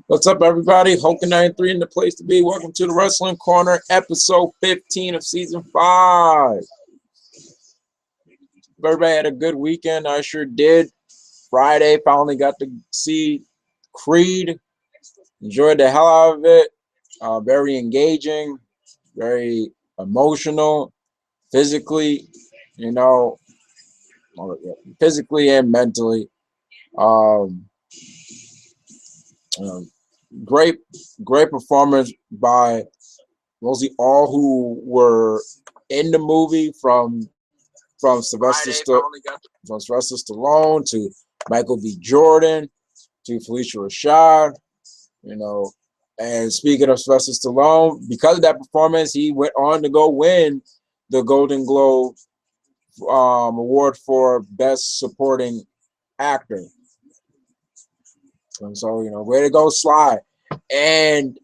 What's up, everybody? Hulk 93 in the place to be. Welcome to the Wrestling Corner, episode 15 of season 5. Everybody had a good weekend. I sure did. Friday, finally got to see Creed. Enjoyed the hell out of it. Very engaging, very emotional, physically, you know, physically and mentally. Um, um, great, great performance by mostly all who were in the movie from Sylvester Stallone to Michael B. Jordan to Felicia Rashad, you know. And speaking of Sylvester Stallone, because of that performance, he went on to go win the Golden Globe award for Best Supporting Actor. And so, way to go, Sly. And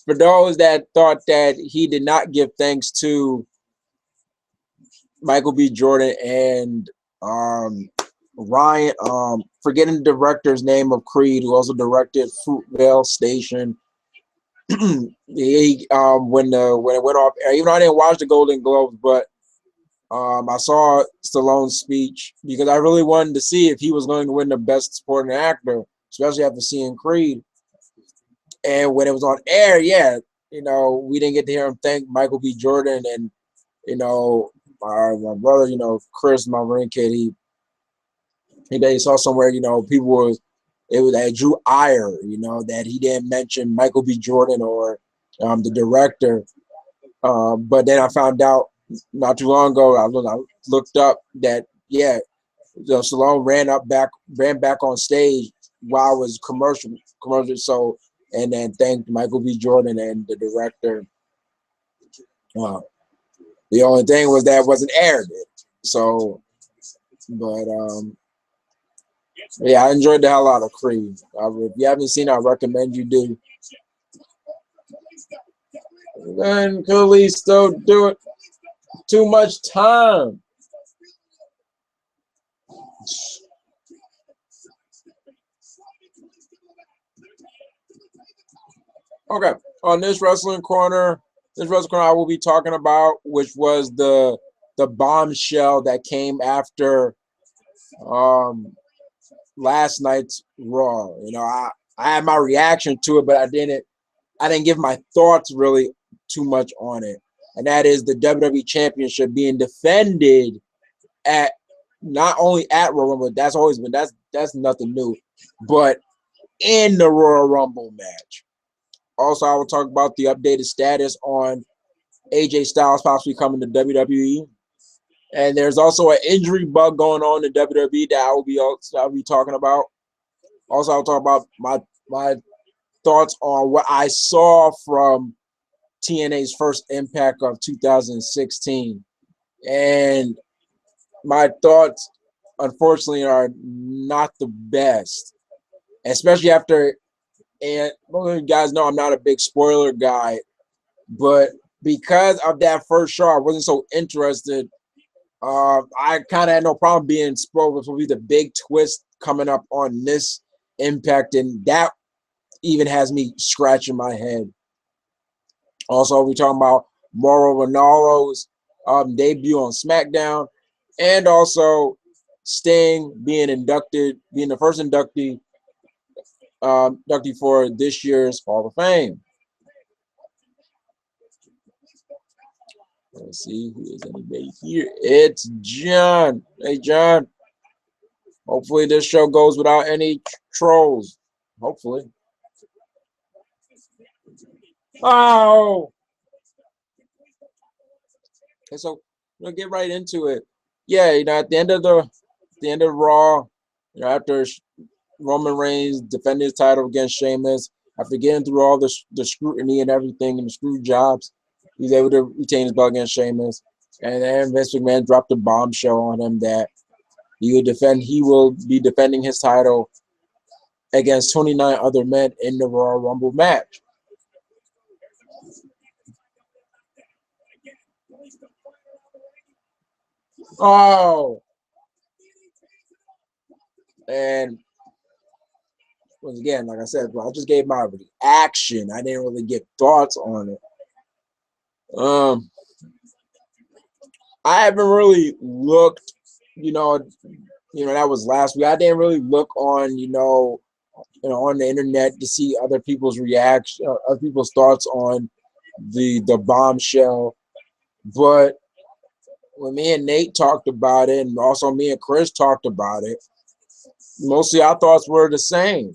for those that thought that he did not give thanks to Michael B. Jordan and Ryan, forgetting the director's name of Creed, who also directed Fruitvale Station. When it went off air, even though I didn't watch the Golden Globes, but I saw Stallone's speech because I really wanted to see if he was going to win the Best Supporting Actor, especially after seeing Creed. And when it was on air, yeah, we didn't get to hear him thank Michael B. Jordan and my brother, Chris, my ring kid, he saw somewhere, people was that drew ire, that he didn't mention Michael B. Jordan or the director. But then I found out not too long ago, I looked up that, yeah, Stallone ran back on stage while it was commercial. So, and then thanked Michael B. Jordan and the director. The only thing was that it wasn't aired. So, but yeah, I enjoyed the hell out of Creed. If you haven't seen it, I recommend you do. And Kalisto do it. Too much time. Okay, on this wrestling corner, I will be talking about, which was the bombshell that came after last night's Raw. I had my reaction to it, but I didn't give my thoughts really too much on it. And that is the WWE Championship being defended at not only at Royal Rumble, that's always been that's nothing new, but in the Royal Rumble match. Also, I will talk about the updated status on AJ Styles possibly coming to WWE. And there's also an injury bug going on in WWE that I'll be talking about. Also, I'll talk about my thoughts on what I saw from TNA's first Impact of 2016. And my thoughts, unfortunately, are not the best, especially after, and most of you guys know I'm not a big spoiler guy, but because of that first show, I wasn't so interested. I kind of had no problem being spoiled with the big twist coming up on this Impact, and that even has me scratching my head. Also, we're talking about Mauro Ranallo's debut on SmackDown, and also Sting being the first inductee for this year's Hall of Fame. Let's see who is anybody here. It's John. Hey, John. Hopefully this show goes without any trolls. Hopefully. Oh. Okay, so we'll get right into it. Yeah, at the end of Raw, after Roman Reigns defended his title against Sheamus, after getting through all the scrutiny and everything and the screw jobs, he's able to retain his belt against Sheamus. And then Vince McMahon dropped a bombshell on him that he will be defending his title against 29 other men in the Royal Rumble match. Oh. And once again, like I said, bro, I just gave my reaction. I didn't really get thoughts on it. I haven't really looked, you know, that was last week. I didn't really look on, on the internet to see other people's reaction, other people's thoughts on the bombshell. But when me and Nate talked about it, and also me and Chris talked about it, mostly our thoughts were the same.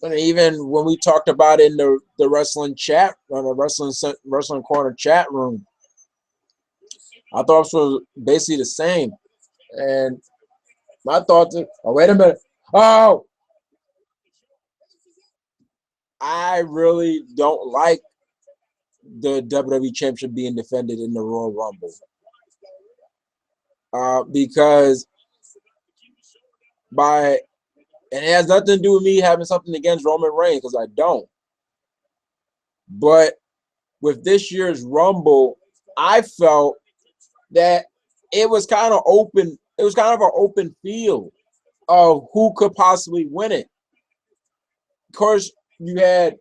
And even when we talked about it in the wrestling chat, on the wrestling corner chat room, our thoughts were basically the same. And my thoughts are, oh, wait a minute. Oh, I really don't like the WWE Championship being defended in the Royal Rumble. Because and it has nothing to do with me having something against Roman Reigns, because I don't. But with this year's Rumble, I felt that it was kind of open. It was kind of an open field of who could possibly win it. Of course, you had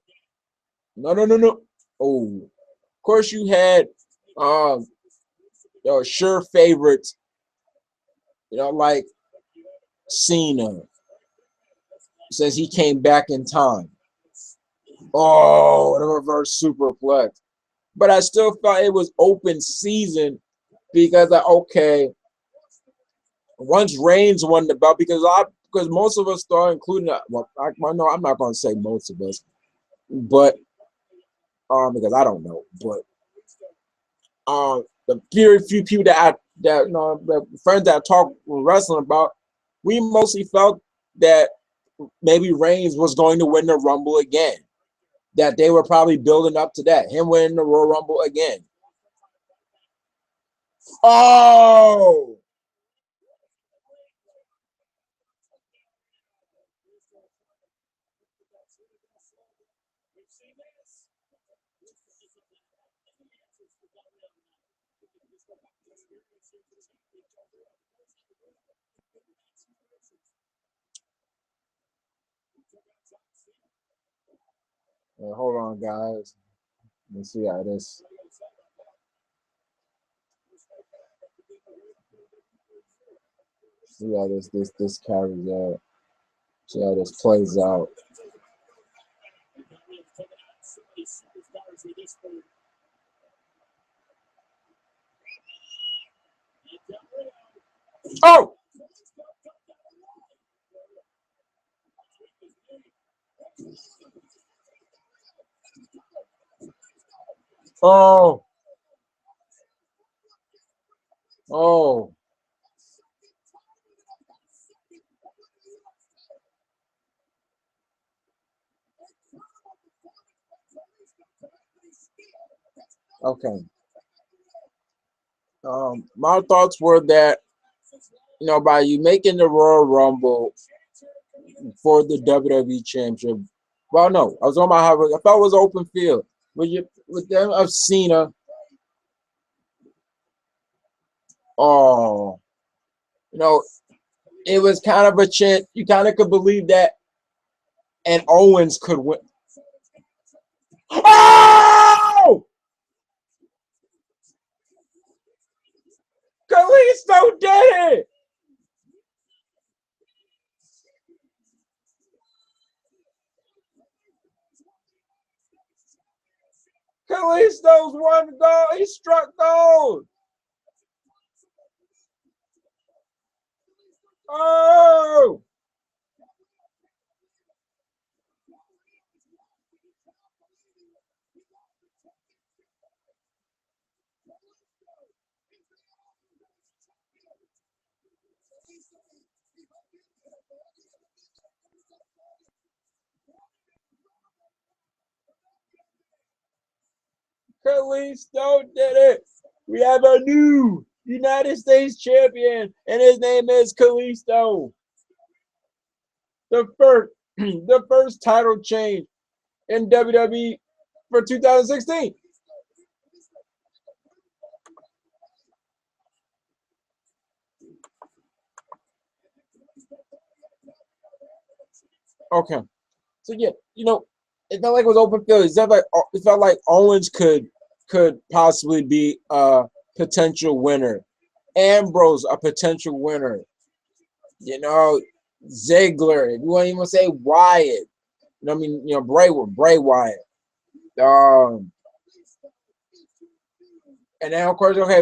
no. Oh, of course you had sure favorites. Like Cena, since he came back in time. Oh, the reverse superplex. But I still felt it was open season because okay, once Reigns won the belt, because most of us thought, including no, I'm not going to say most of us, but because I don't know, but the very few people the friends that I talk wrestling about, we mostly felt that maybe Reigns was going to win the Rumble again. That they were probably building up to that, him winning the Royal Rumble again. Oh, hold on, guys. Let's see how this carries out. See how this plays out. Oh, oh, oh. Okay. My thoughts were that by you making the Royal Rumble for the WWE Championship. Well, no, I was on my how I thought it was open field with them of Cena. Oh, you know, it was kind of a chance. You kind of could believe that, and Owens could win. Oh, Kalisto did it. Kalisto's won gold. He struck gold. Oh, Kalisto did it. We have a new United States champion, and his name is Kalisto. The first, the first title change in WWE for 2016. Okay. So yeah, it felt like it was open field. It felt like Owens could possibly be a potential winner. Ambrose a potential winner. Ziggler. If you want to even say Wyatt. I mean, Bray Wyatt. Um, and then of course, okay,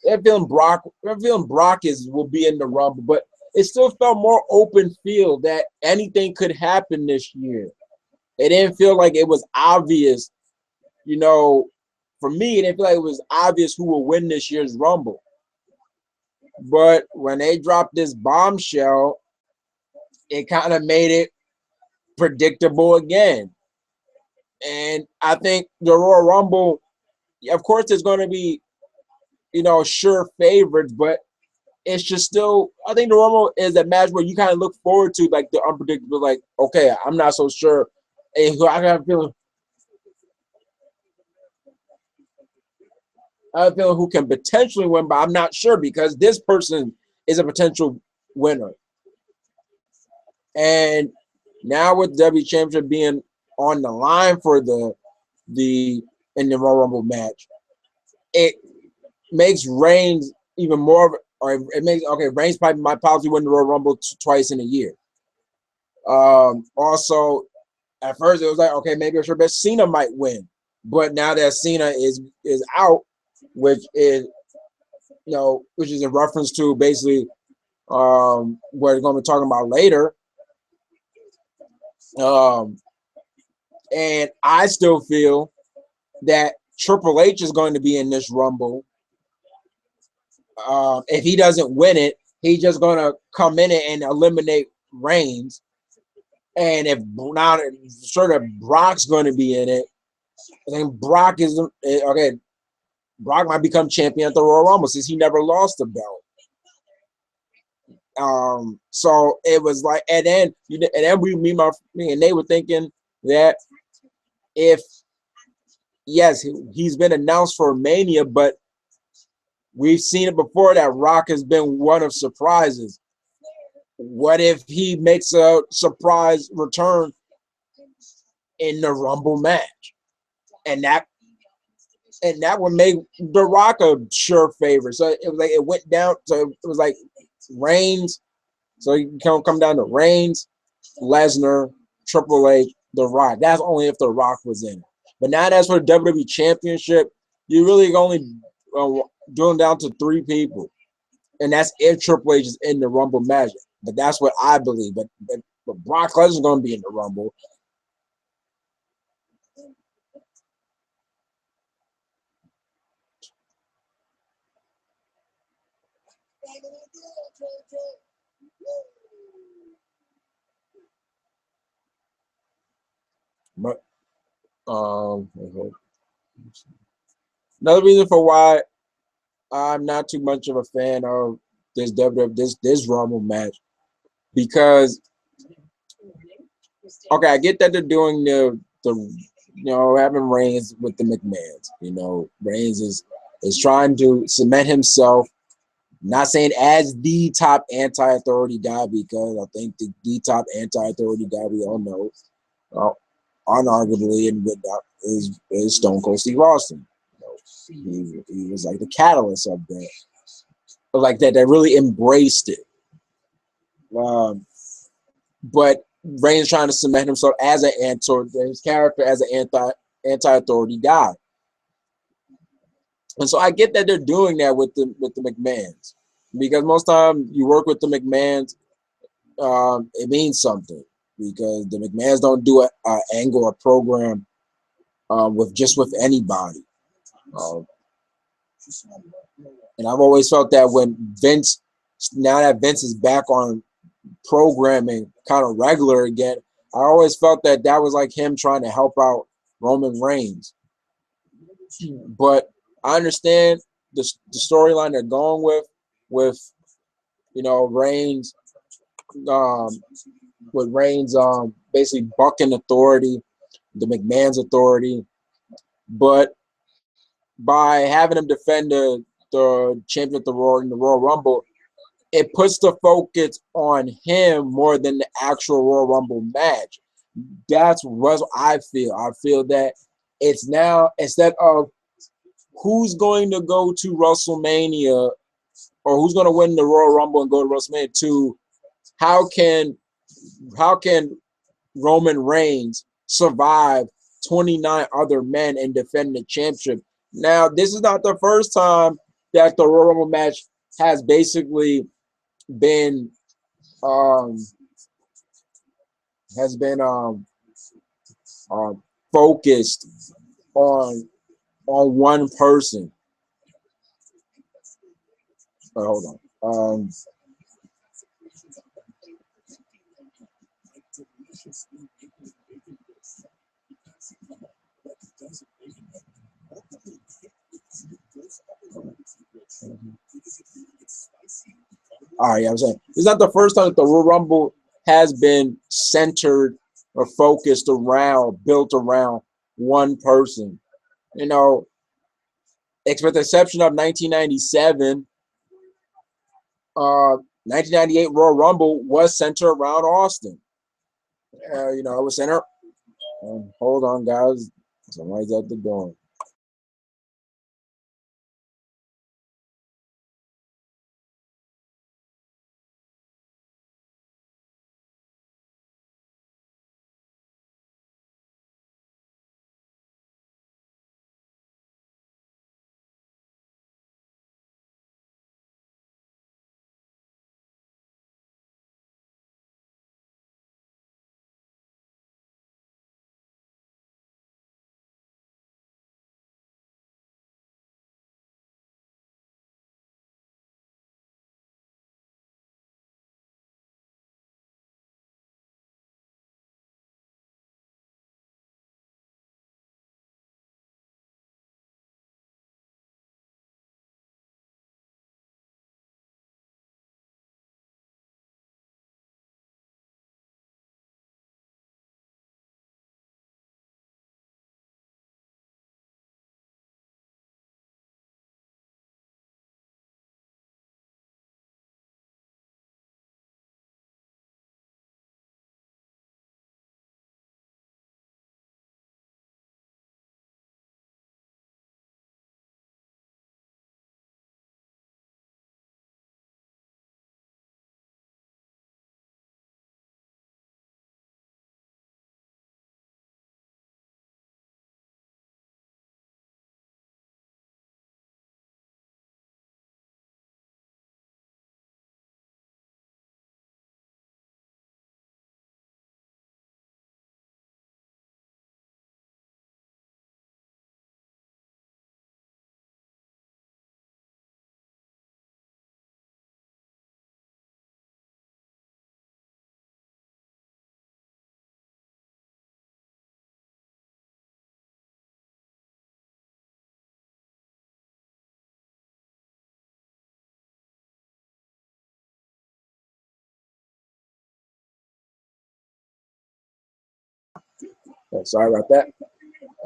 they're feeling Brock will be in the Rumble, but it still felt more open field that anything could happen this year. It didn't feel like it was obvious, for me, it didn't feel like it was obvious who will win this year's Rumble. But when they dropped this bombshell, it kind of made it predictable again. And I think the Royal Rumble, of course, there's going to be, sure favorites, but it's just still, I think the Rumble is a match where you kind of look forward to, like, the unpredictable, like, okay, I'm not so sure. I got a feeling who can potentially win, but I'm not sure because this person is a potential winner. And now with W Championship being on the line for the in the Royal Rumble match, it makes Reigns even more, or it makes Reigns probably might possibly win the Royal Rumble twice in a year. Also, at first it was like, okay, maybe it's best Cena might win, but now that Cena is out, which is which is in reference to basically what we're going to be talking about later. And I still feel that Triple H is going to be in this Rumble. If he doesn't win it, he's just going to come in it and eliminate Reigns. And if now sort of Brock's going to be in it, I think Brock is okay. Brock might become champion at the Royal Rumble since he never lost the belt. So it was like, and then me and they were thinking that if yes, he's been announced for Mania, but we've seen it before that Rock has been one of surprises. What if he makes a surprise return in the Rumble match? And that would make The Rock a sure favorite. So it was like it went down. So it was like Reigns. So you can come down to Reigns, Lesnar, Triple H, The Rock. That's only if The Rock was in it. But now that's for the WWE Championship. You really only drilling down to 3 people, and that's if Triple H is in the Rumble match. But that's what I believe. But Brock Lesnar's going to be in the Rumble. But another reason for why I'm not too much of a fan of this this Rumble match, because okay, I get that they're doing the having Reigns with the McMahons. Reigns is trying to cement himself. Not saying as the top anti-authority guy, because I think the top anti-authority guy we all know, unarguably, and is Stone Cold Steve Austin. He was like the catalyst of that, like that really embraced it. But Reigns trying to cement himself as his character as an anti-authority guy. And so I get that they're doing that with the McMahons, because most time you work with the McMahons, it means something, because the McMahons don't do an angle or program with anybody. And I've always felt that now that Vince is back on programming kind of regular again, I always felt that was like him trying to help out Roman Reigns. But I understand the storyline they're going with Reigns, with Reigns basically bucking authority, the McMahon's authority, but by having him defend the champion in the Royal Rumble, it puts the focus on him more than the actual Royal Rumble match, That's what I feel. I feel that it's now, instead of who's going to go to WrestleMania or who's going to win the Royal Rumble and go to WrestleMania, to how can how can Roman Reigns survive 29 other men and defend the championship. Now, this is not the first time that the Royal Rumble match has basically been um has been focused on one person. But hold on. All right, yeah, I'm saying it's not the first time that the Royal Rumble has been centered or focused around, built around one person. You know, with the exception of 1997, 1998 Royal Rumble was centered around Austin. It was centered. Hold on, guys. Somebody's at the door. Sorry about that.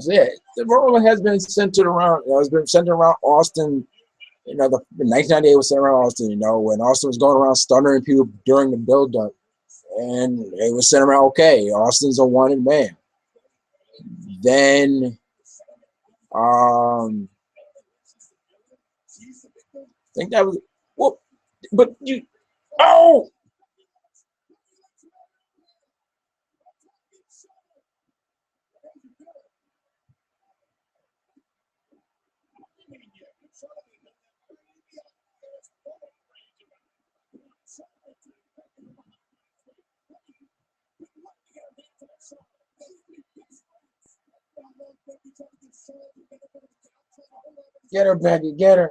So yeah, the Royal Rumble has been centered around. It's been centered around Austin. The 1998 was centered around Austin. When Austin was going around stuttering people during the build-up, and it was centered around, okay, Austin's a wanted man. Then, I think that was well, but you. Oh, get her, Becky, get her.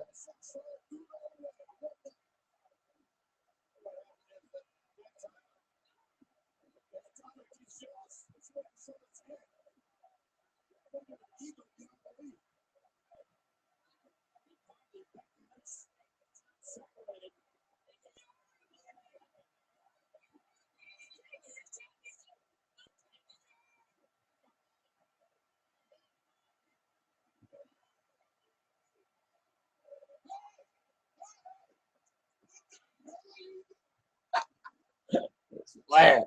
Glad.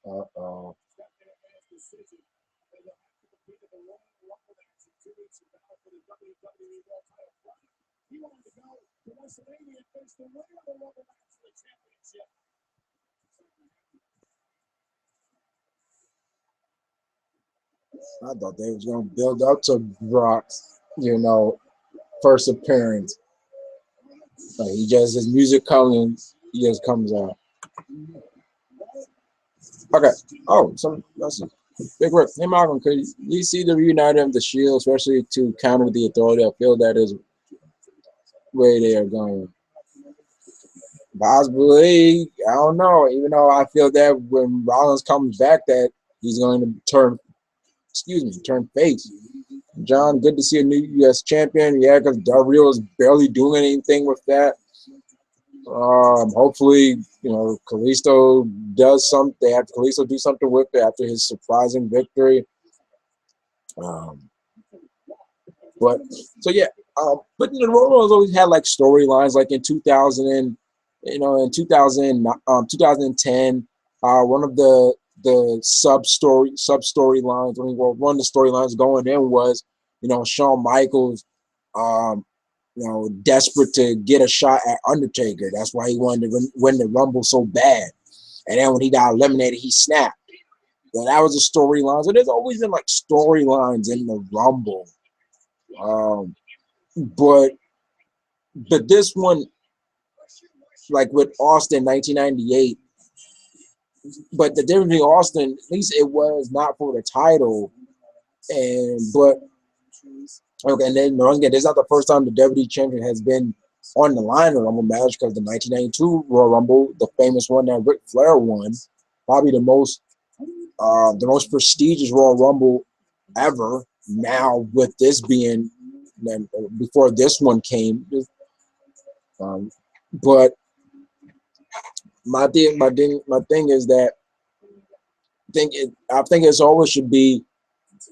Uh-oh. I thought they was gonna build up to Brock's, first appearance. Like he just his music comes, he just comes out. Okay. Oh, that's a big work. Hey Malcolm, could you see the reuniting of the Shield, especially to counter the Authority? I feel that is where they are going. Possibly, I don't know. Even though I feel that when Rollins comes back, that he's going to turn face. John, good to see a new U.S. champion. Yeah, because Del Rio is barely doing anything with that. Hopefully, Kalisto does something. They have Kalisto do something with it after his surprising victory. Um, but so yeah, but the Royals always had like storylines, like in 2000 and in 2000 2010, one of the sub storylines. One of the storylines going in was Shawn Michaels, um, desperate to get a shot at Undertaker. That's why he wanted to win the Rumble so bad. And then when he got eliminated, he snapped. So that was a storyline. So there's always been like storylines in the Rumble. Um, but this one, like with Austin 1998, but the difference between Austin, at least it was not for the title. But okay, and then again, this is not the first time the WWE champion has been on the line in a Rumble match, because the 1992 Royal Rumble, the famous one that Ric Flair won, probably the most prestigious Royal Rumble ever. Now with this being, before this one came, but my thing is that I think it's always should be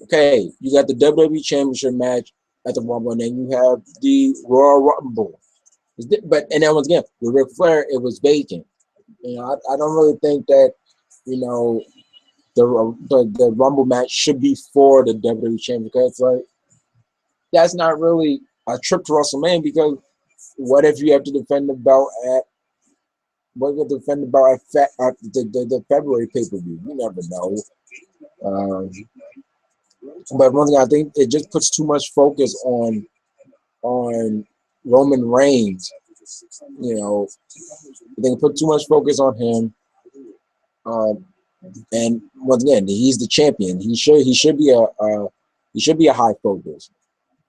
okay. You got the WWE Championship match at the Rumble, and then you have the Royal Rumble. But and then once again with Ric Flair, it was vacant. I don't really think that the Rumble match should be for the WWE Championship, because like that's not really a trip to WrestleMania, because what if you have to defend the belt at the February pay-per-view? You never know. Um, but one thing, I think it just puts too much focus on Roman Reigns. I think it put too much focus on him. And once again, he's the champion. He should be a high focus.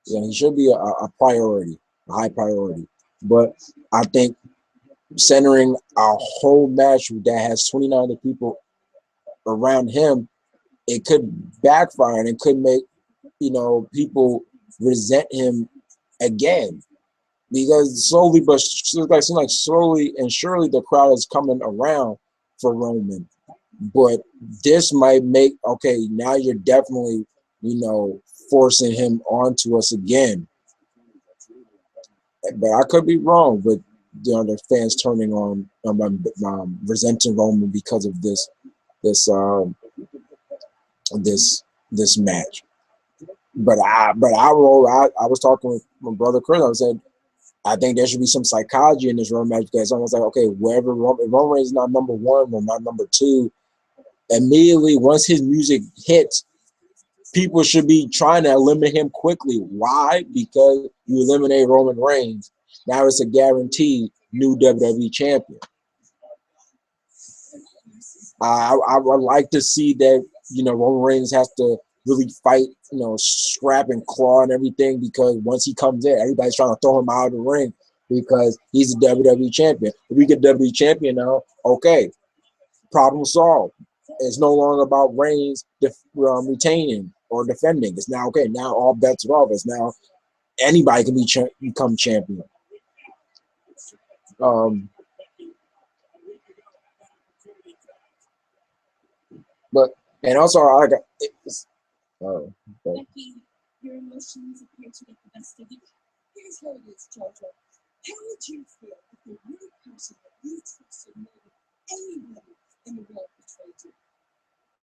He should be a priority, a high priority. But I think centering a whole match that has 29 other people around him, it could backfire, and it could make people resent him again, because slowly but seems like slowly and surely the crowd is coming around for Roman. But this might make, okay, now you're definitely forcing him onto us again. but I could be wrong. But the fans turning on resenting Roman because of this this this match. I was talking with my brother Chris. I said I think there should be some psychology in this Roman match because it's almost like, okay, wherever if Roman Reigns is not number one or not number two, immediately once his music hits, people should be trying to eliminate him quickly. Why? Because you eliminate Roman Reigns. Now it's a guaranteed new WWE champion. I would like to see that, Roman Reigns has to really fight, scrap and claw and everything, because once he comes in, everybody's trying to throw him out of the ring because he's a WWE champion. If we get WWE champion now, okay, problem solved. It's no longer about Reigns retaining or defending. It's now, okay, now all bets are off. It's now anybody can become champion. But and also I got Becky, your emotions appear to get the best of you. Here's how it is, Jojo. How would you feel if the real person that you trusted more than anybody in the world betrayed you?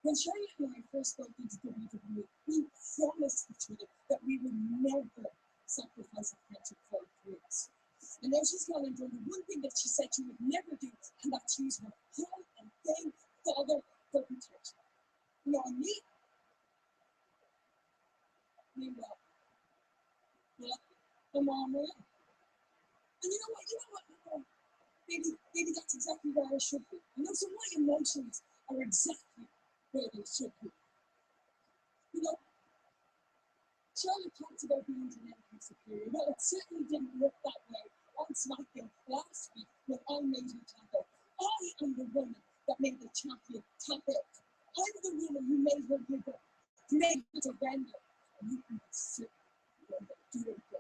When Charlotte and I first spoke into WWE, we promised each other that we would never sacrifice our friendship for our careers. And now she's gone and done the one thing that she said she would never do, and that's use her home and thank Father for protection. And me, meanwhile, I'm on my own. And you know what? Maybe that's exactly where I should be. So my emotions are exactly where they should be. Charlotte talks about being genetically superior. Well, it certainly didn't look that way on SmackDown last week when I made her tap out. I am the woman that made the champion tap out. I'm the woman who made her give up, made her surrender. And you can sit and do it again.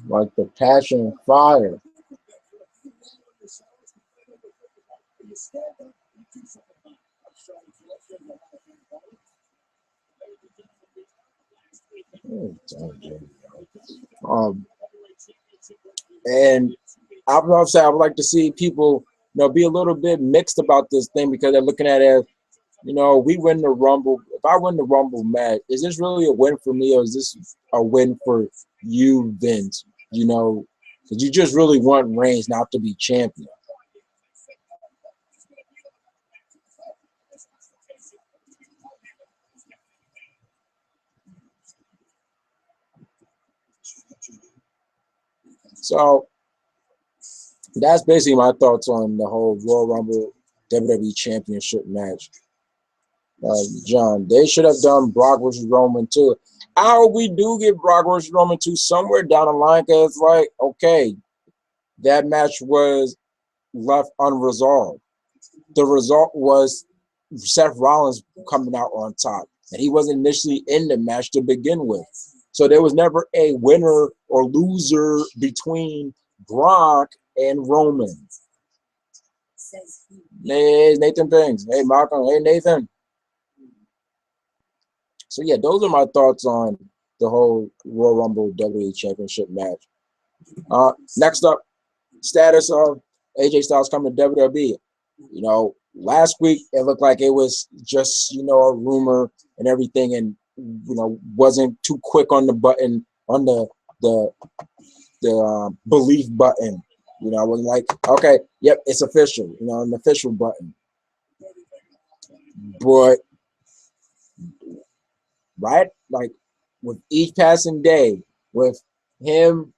like the passion and fire. Um, and I would say I would like to see people, be a little bit mixed about this thing because they're looking at it as, we win the Rumble. If I win the Rumble match, is this really a win for me or is this a win for you, Vince? Because you just really want Reigns not to be champion. So that's basically my thoughts on the whole Royal Rumble WWE Championship match. John, they should have done Brock versus Roman too. I hope we do get Brock versus Roman too somewhere down the line, because it's like, okay, that match was left unresolved. The result was Seth Rollins coming out on top, and he wasn't initially in the match to begin with. So there was never a winner or loser between Brock and Roman. Hey, Nathan Pings. Hey, Malcolm. Hey, Nathan. So yeah, those are my thoughts on the whole Royal Rumble WWE Championship match. Next up, status of AJ Styles coming to WWE. Last week it looked like it was just a rumor and everything, and wasn't too quick on the button on the belief button. I was like, okay, yep, it's official. An official button. But right, like with each passing day, with him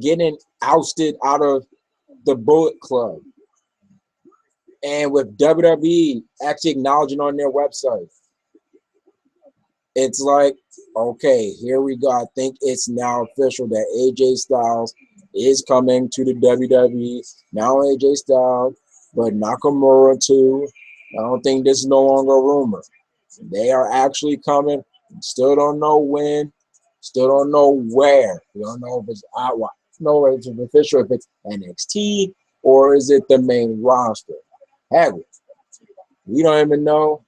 getting ousted out of the Bullet Club, and with WWE actually acknowledging on their website, it's like, okay, here we go. I think it's now official that AJ Styles is coming to the WWE. Now AJ Styles, but Nakamura too. I don't think this is no longer a rumor. They are actually coming. Still don't know when. Still don't know where. We don't know if it's out. No, if it's official, if it's NXT or is it the main roster. Heck, we don't even know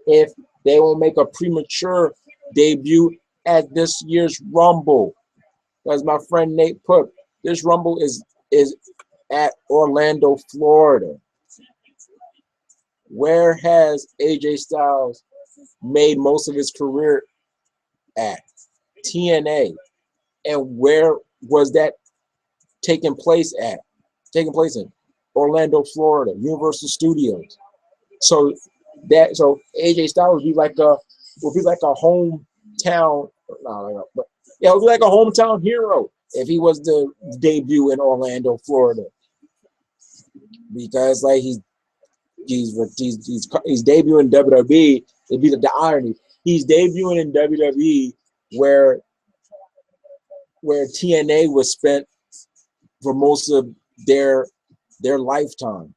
if they will make a premature debut at this year's Rumble. As my friend Nate put, this Rumble is at Orlando, Florida. Where has AJ Styles made most of his career at? TNA. And where was that taking place at? Taking place in Orlando, Florida, Universal Studios. So AJ Styles would be like a hometown, but yeah, it would be like a hometown hero if he was to debut in Orlando, Florida, because like he's debuting in WWE. It'd be the irony. He's debuting in WWE where TNA was spent for most of their lifetime.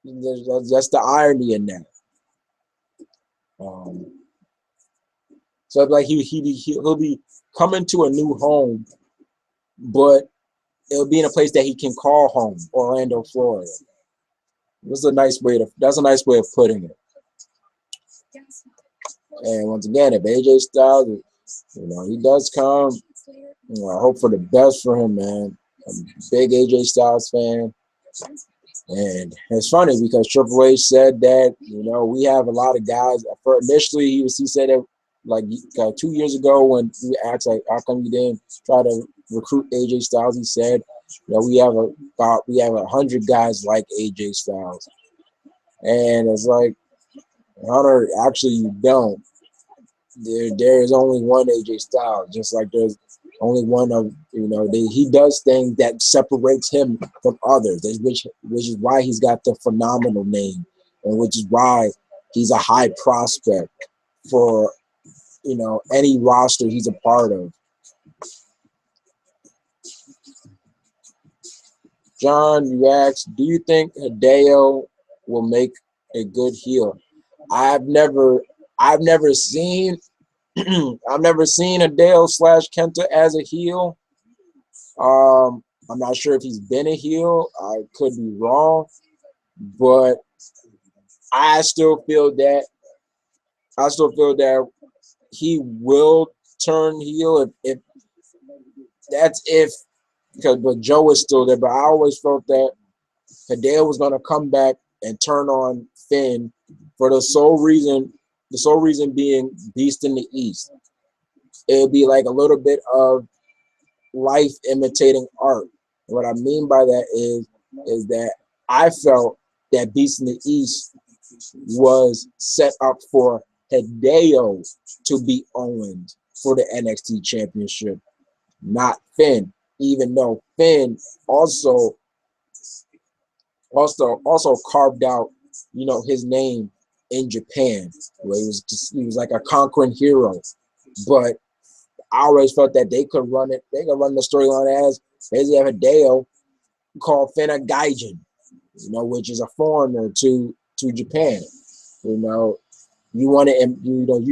That's the irony in that. So like he'll be coming to a new home, but it'll be in a place that he can call home, Orlando, Florida. That's a nice way of putting it. And once again, if AJ Styles, he does come, I hope for the best for him, man. I'm a big AJ Styles fan. And it's funny because Triple H said that, we have a lot of guys. Initially, he said that like 2 years ago when we asked like, how come you didn't try to recruit AJ Styles? He said, we have 100 guys like AJ Styles, and it's like, Hunter, actually you don't. There is only one AJ Styles, just like there's only one of he does things that separates him from others, which is why he's got the phenomenal name, and which is why he's a high prospect for any roster he's a part of. John, you asked, do you think Hideo will make a good heel? I've never seen I've never seen Hideo / Kenta as a heel. I'm not sure if he's been a heel. I could be wrong, but I still feel that he will turn heel if but Joe is still there. But I always felt that Hideo was going to come back and turn on Finn for the sole reason being Beast in the East. It would be like a little bit of life imitating art. And what I mean by that is that I felt that Beast in the East was set up for Hideo to be Owens for the NXT Championship, not Finn. Even though Finn also carved out, his name in Japan, where he was like a conquering hero. But I always felt that they could run the storyline as basically have Hideo call Finn a Gaijin, which is a foreigner to Japan. You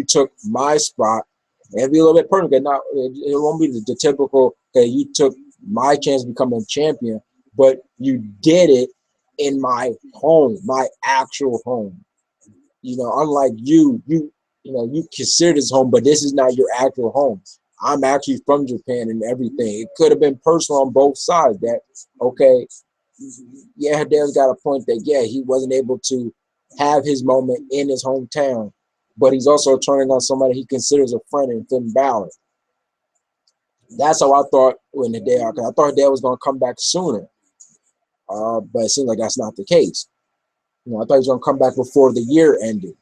took my spot. It'd be a little bit perfect. Not it won't be the typical. Okay, you took my chance of becoming champion, but you did it in my home, my actual home. Unlike you consider this home, but this is not your actual home. I'm actually from Japan and everything. It could have been personal on both sides. That okay, yeah, Hideo's got a point that he wasn't able to have his moment in his hometown, but he's also turning on somebody he considers a friend in Finn Balor. That's how I thought when Hideo, because I thought Hideo was going to come back sooner, but it seems like that's not the case. I thought he was going to come back before the year ended.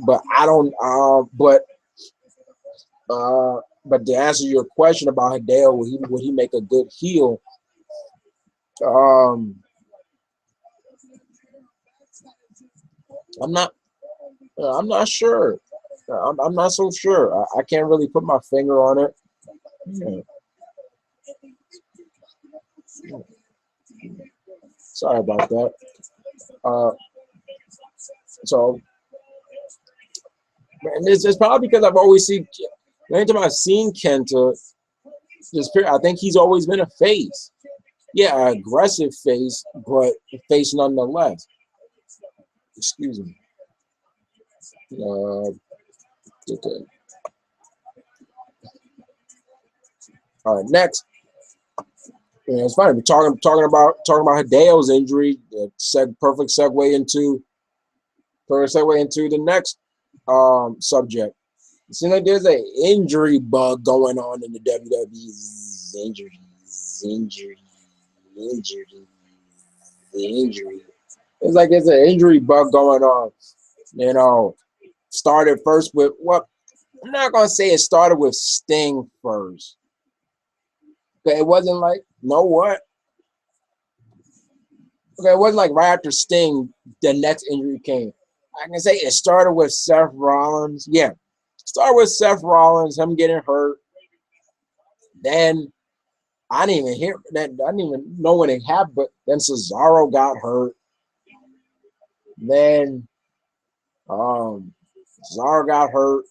But I don't. But to answer your question about Hideo, would he make a good heel? I'm not sure. I'm not so sure. I can't really put my finger on it. Yeah. Sorry about that. So, and it's probably because I've always seen. Anytime I've seen Kenta, I think he's always been a face. Yeah, an aggressive face, but a face nonetheless. Excuse me. Okay. All right, next. Yeah, it's funny. We're talking about Hideo's injury. Perfect segue into the next subject. It seems like there's an injury bug going on in the WWE's injury. It's like there's an injury bug going on. You know, started first with what? I'm not gonna say it started with Sting first. Okay, it wasn't like what? Okay, it wasn't like right after Sting, the next injury came. I can say it started with Seth Rollins. Yeah, started with Seth Rollins, him getting hurt. Then I didn't even hear that. I didn't even know when it happened. But then Cesaro got hurt. Then Cesaro got hurt.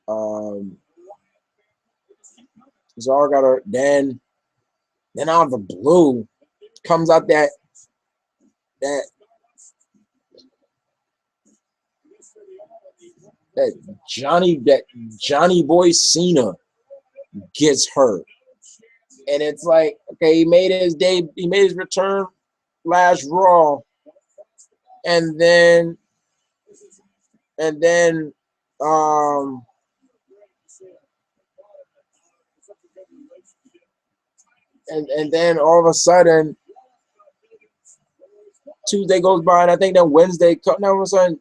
Um, Cesaro got hurt. Then out of the blue comes out that that Johnny Boy Cena gets hurt, and it's like, okay, he made his return last Raw, and then and then um and then all of a sudden Tuesday goes by, and I think then Wednesday, now all of a sudden,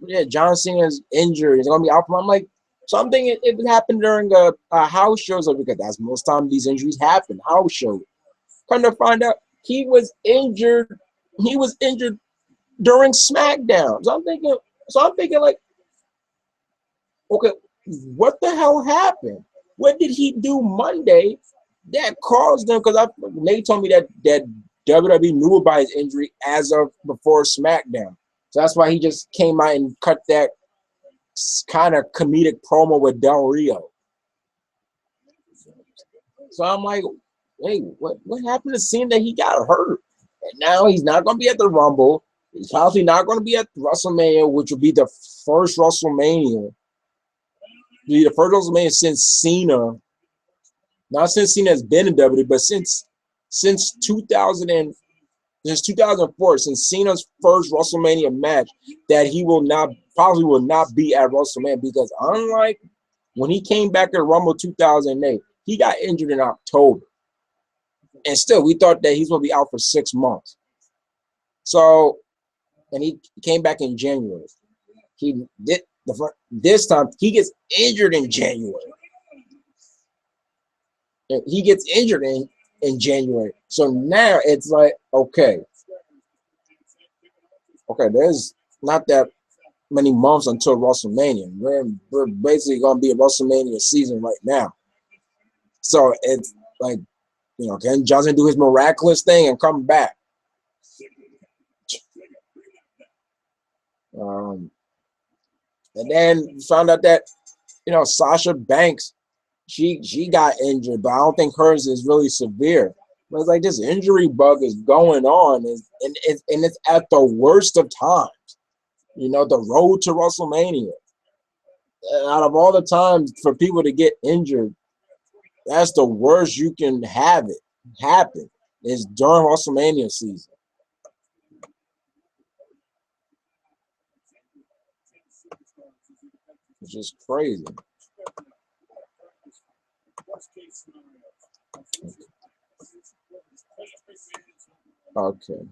yeah, John Cena's injured. He's gonna be out. I'm like, something it happened during a house show, so because that's most time these injuries happen, house show. Come to find out, he was injured. He was injured during SmackDown. So I'm thinking like, okay, what the hell happened? What did he do Monday that caused them? Because they told me that WWE knew about his injury as of before SmackDown. So that's why he just came out and cut that kind of comedic promo with Del Rio. So I'm like, hey, what happened to seeing that he got hurt? And now he's not going to be at the Rumble. He's probably not going to be at WrestleMania, which will be the first WrestleMania. Be the first WrestleMania since Cena. Not since Cena has been in WWE, but since 2004, since Cena's first WrestleMania match, that he probably will not be at WrestleMania, because unlike when he came back at Rumble 2008, he got injured in October, and still we thought that he's going to be out for 6 months. So, and he came back in January. He did this time he gets injured in January. He gets injured in January. So now it's like, okay, there's not that many months until WrestleMania. We're basically going to be a WrestleMania season right now. So it's like, can Johnson do his miraculous thing and come back? And then found out that, Sasha Banks, she got injured, but I don't think hers is really severe. But it's like this injury bug is going on, and it's at the worst of times. The road to WrestleMania. And out of all the times for people to get injured, that's the worst you can have it happen is during WrestleMania season. It's just crazy. Okay.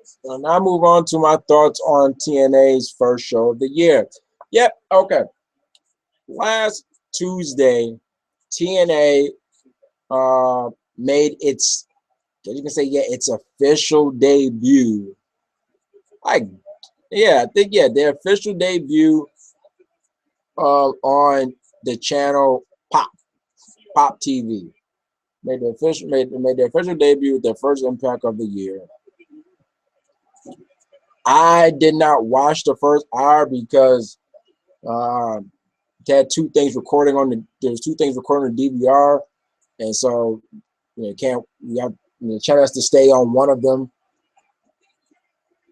So now I move on to my thoughts on TNA's first show of the year. Yep. Okay. Last Tuesday, TNA made its, you can say, its official debut. I think their official debut on the channel Pop TV. Made their official debut, their first Impact of the year. I did not watch the first hour because they had two things recording on the DVR, and so the channel has to stay on one of them.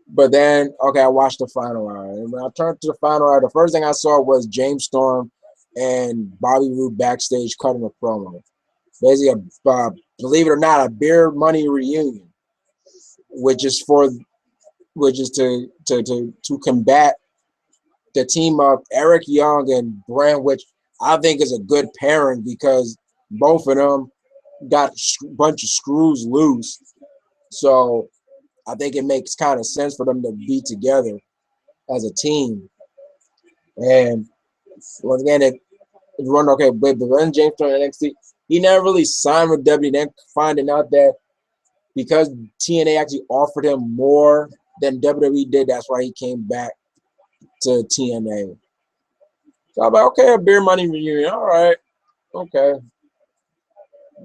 But then, okay, I watched the final hour. And when I turned to the final hour, the first thing I saw was James Storm and Bobby Roode backstage cutting a promo. Basically, believe it or not, a beer money reunion, which is for, which is to combat the team of Eric Young and Brand, which I think is a good pairing because both of them got a bunch of screws loose. So I think it makes kind of sense for them to be together as a team. And once again, it run okay, but when James turned NXT, he never really signed with WWE. Then finding out that because TNA actually offered him more than WWE did, that's why he came back to TNA. So I'm like, okay, a beer money reunion. All right, okay.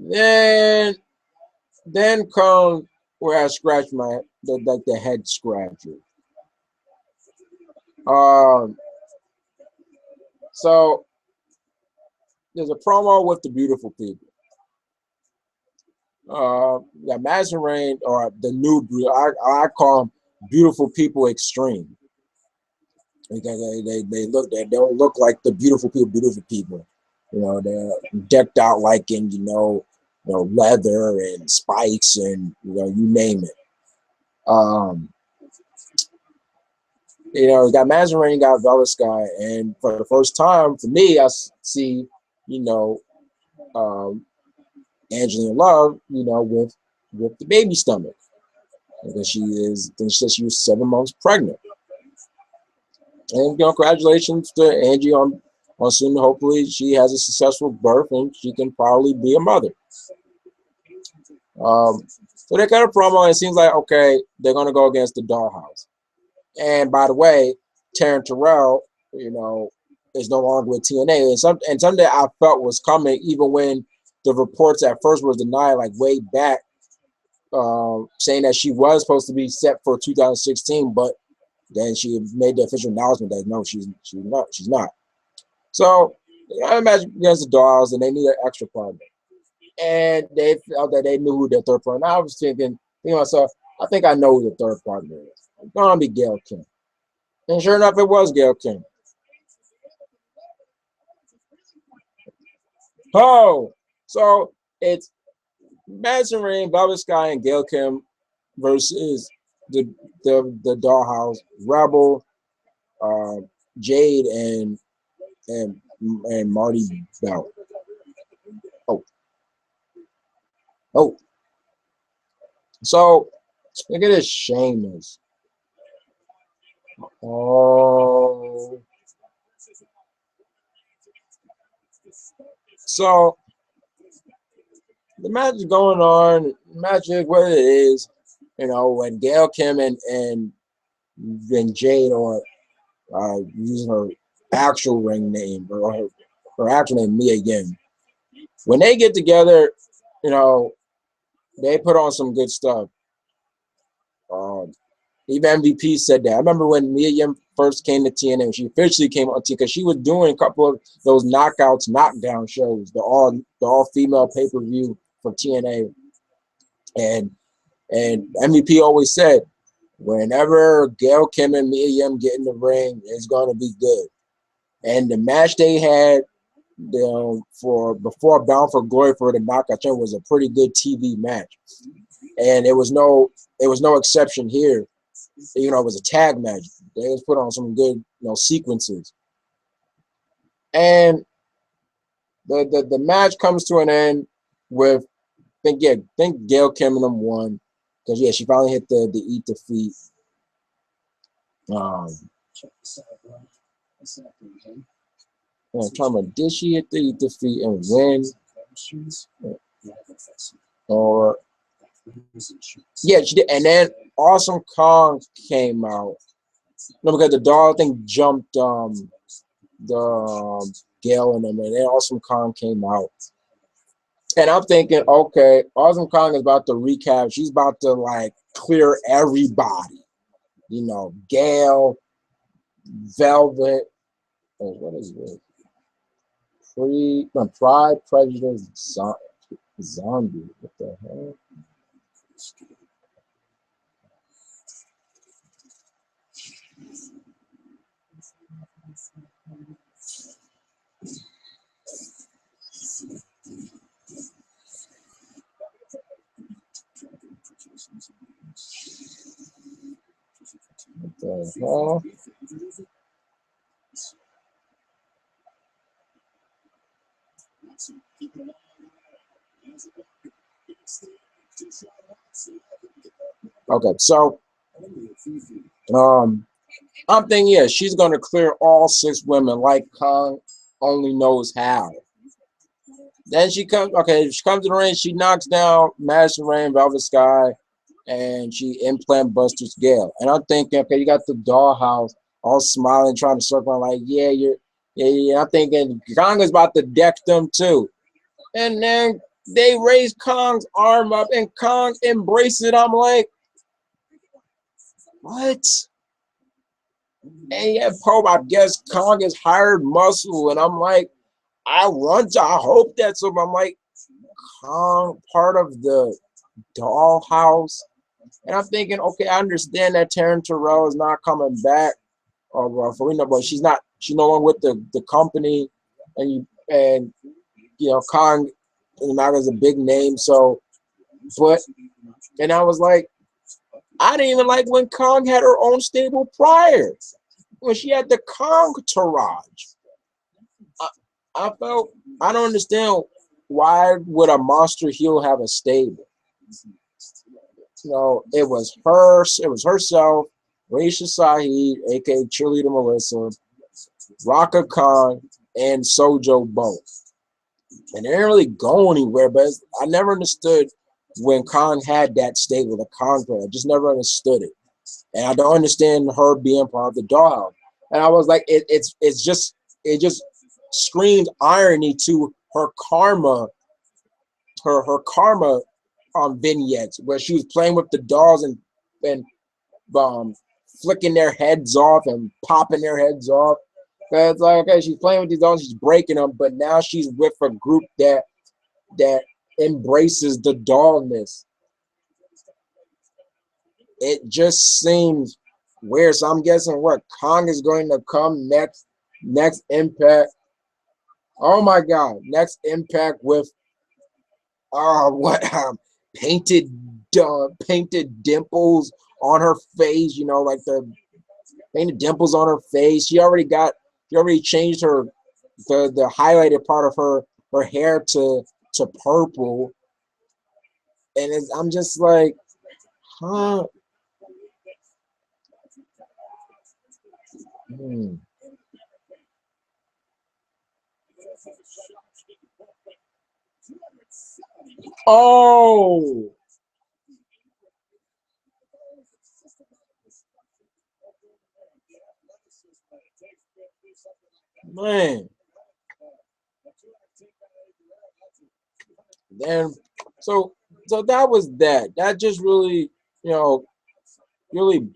Then then comes where I scratch my the head scratcher. Um, so there's a promo with the beautiful people. Yeah, Madison Rain or the new I call them beautiful people extreme because they don't look like the beautiful people. You know, they're decked out like in leather and spikes and you name it. Um, you got Madison Rain, got Velvet Sky, and for the first time for me, I see you know um, Angelina Love, with the baby stomach. Because she was 7 months pregnant. And congratulations to Angie on soon. Hopefully, she has a successful birth and she can probably be a mother. So they cut a promo, and it seems like okay, they're gonna go against the Dollhouse. And by the way, Taryn Terrell, is no longer with TNA, and something that I felt was coming, even when the reports at first was denied, like way back, saying that she was supposed to be set for 2016, but then she made the official announcement that no, she's not. She's not. So I imagine against the Dolls, and they need an extra partner, and they felt that they knew who their third partner. I was thinking to myself, I think I know who the third partner is. It's gonna be Gail Kim, and sure enough, it was Gail Kim. Oh, so it's Madison Rain, Velvet Sky, and Gail Kim versus the the Dollhouse, Rebel, uh, Jade, and and Marty Bell. Oh, oh. So look at this Sheamus. Oh, so the match is going on. Magic, what it is, when Gail Kim and Jade are using her actual ring name or her actual name Mia Yim. When they get together, you know, they put on some good stuff. Um, Even MVP said that. I remember when Mia Yim first came to TNA, she officially came on TNA because she was doing a couple of those knockouts, knockdown shows, the all female pay per view for TNA, and MVP always said, whenever Gail Kim and Mia Yim get in the ring, it's gonna be good. And the match they had for before Bound for Glory for the knockout champion was a pretty good TV match, and it was no exception here. It was a tag match. They was put on some good, sequences. And the match comes to an end with think Gail Kim and them won. Because she finally hit the eat defeat. I'm talking about did she hit the eat defeat and win? Or yeah, she did. And then Awesome Kong came out. No, because the dog thing jumped the Gale and them, and then Awesome Kong came out. And I'm thinking, okay, Awesome Kong is about to recap. She's about to like clear everybody. Gale, Velvet. What is this? Pride, Prejudice, Zombie. What the hell? What the hell? Okay, so I'm thinking, yeah, she's gonna clear all 6 women like Kong only knows how. Then she comes, okay, she comes to the ring, she knocks down Madison Rain, Velvet Sky, and she implant busters Gale. And I'm thinking, okay, you got the dollhouse all smiling, trying to circle, like, yeah, yeah. I'm thinking Kong is about to deck them too. And then they raise Kong's arm up, and Kong embraces it. I'm like, what? And yeah, Pope, I guess Kong is hired muscle, and I'm like, I hope that's so. I'm like, Kong part of the dollhouse, and I'm thinking, okay, I understand that Taryn Terrell is not coming back, or Farina, but she's not. She's no longer with the company, and Kong, now is a big name. So, but and I was like, I didn't even like when Kong had her own stable prior, when she had the Kong Taraj. I felt I don't understand why would a monster heel have a stable. It was herself, Raisha Saeed, aka Cheerleader Melissa, Raka Khan, and Sojo both. And they didn't really go anywhere, but I never understood when Khan had that stable, the Khan player. I just never understood it. And I don't understand her being part of the dollhouse. And I was like, it just screams irony to her karma, her karma vignettes where she was playing with the dolls and um flicking their heads off and popping their heads off. It's like, okay, she's playing with these dolls, she's breaking them, but now she's with a group that embraces the dollness. It just seems weird. So I'm guessing what Kong is going to come next Impact. Oh my God, next Impact with what painted painted dimples on her face. Like the painted dimples on her face. She already changed the highlighted part of her hair to purple, and I'm just like, huh. Hmm. Oh man. Then so that was that. That just really, you know, really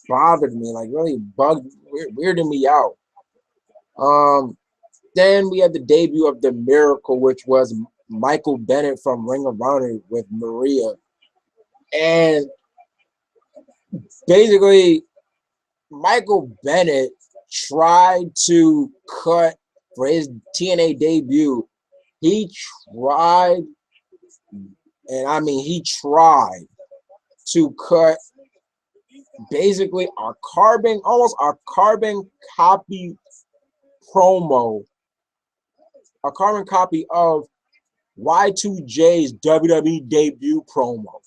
bothered me, like really weirded me out. Um, then we had the debut of the Miracle, which was Michael Bennett from Ring of Honor with Maria, and basically Michael Bennett tried to cut for his TNA debut. He tried, and I mean he tried to cut basically almost our carbon copy promo, a carbon copy of Y2J's WWE debut promo,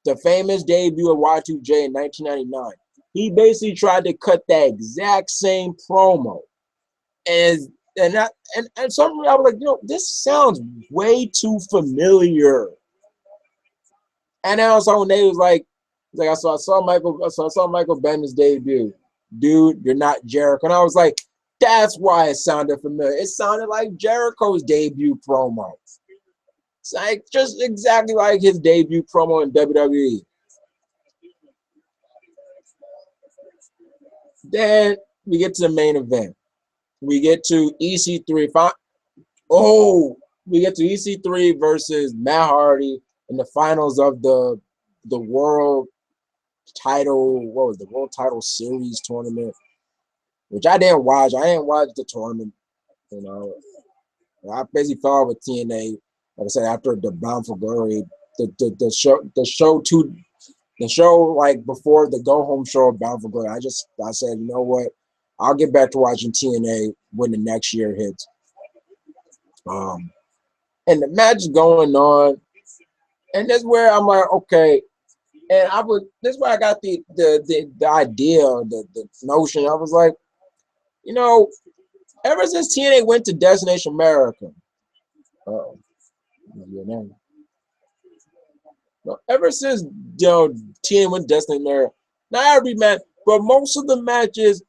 the famous debut of Y2J in 1999. He basically tried to cut that exact same promo, and and some I was like, this sounds way too familiar. And then also when they was like I saw Michael Bennett's debut. Dude, you're not Jericho. And I was like, that's why it sounded familiar. It sounded like Jericho's debut promo. It's like just exactly like his debut promo in WWE. Then we get to the main event. We get to EC3. Oh, we get to EC3 versus Matt Hardy in the finals of the world title. What was the world title series tournament? Which I didn't watch. I didn't watch the tournament. You know, I basically fell off with TNA. Like I said, after the Bound for Glory, the show The show, like before the go home show of Bound for Glory, I said, you know what? I'll get back to watching TNA when the next year hits. Um, and the match is going on, and that's where I'm like, okay. And this is where I got the idea, the notion. I was like, you know, ever since TNA went to Destination America, oh, your name. No, ever since TNA went to Destination America, not every match, but most of the matches,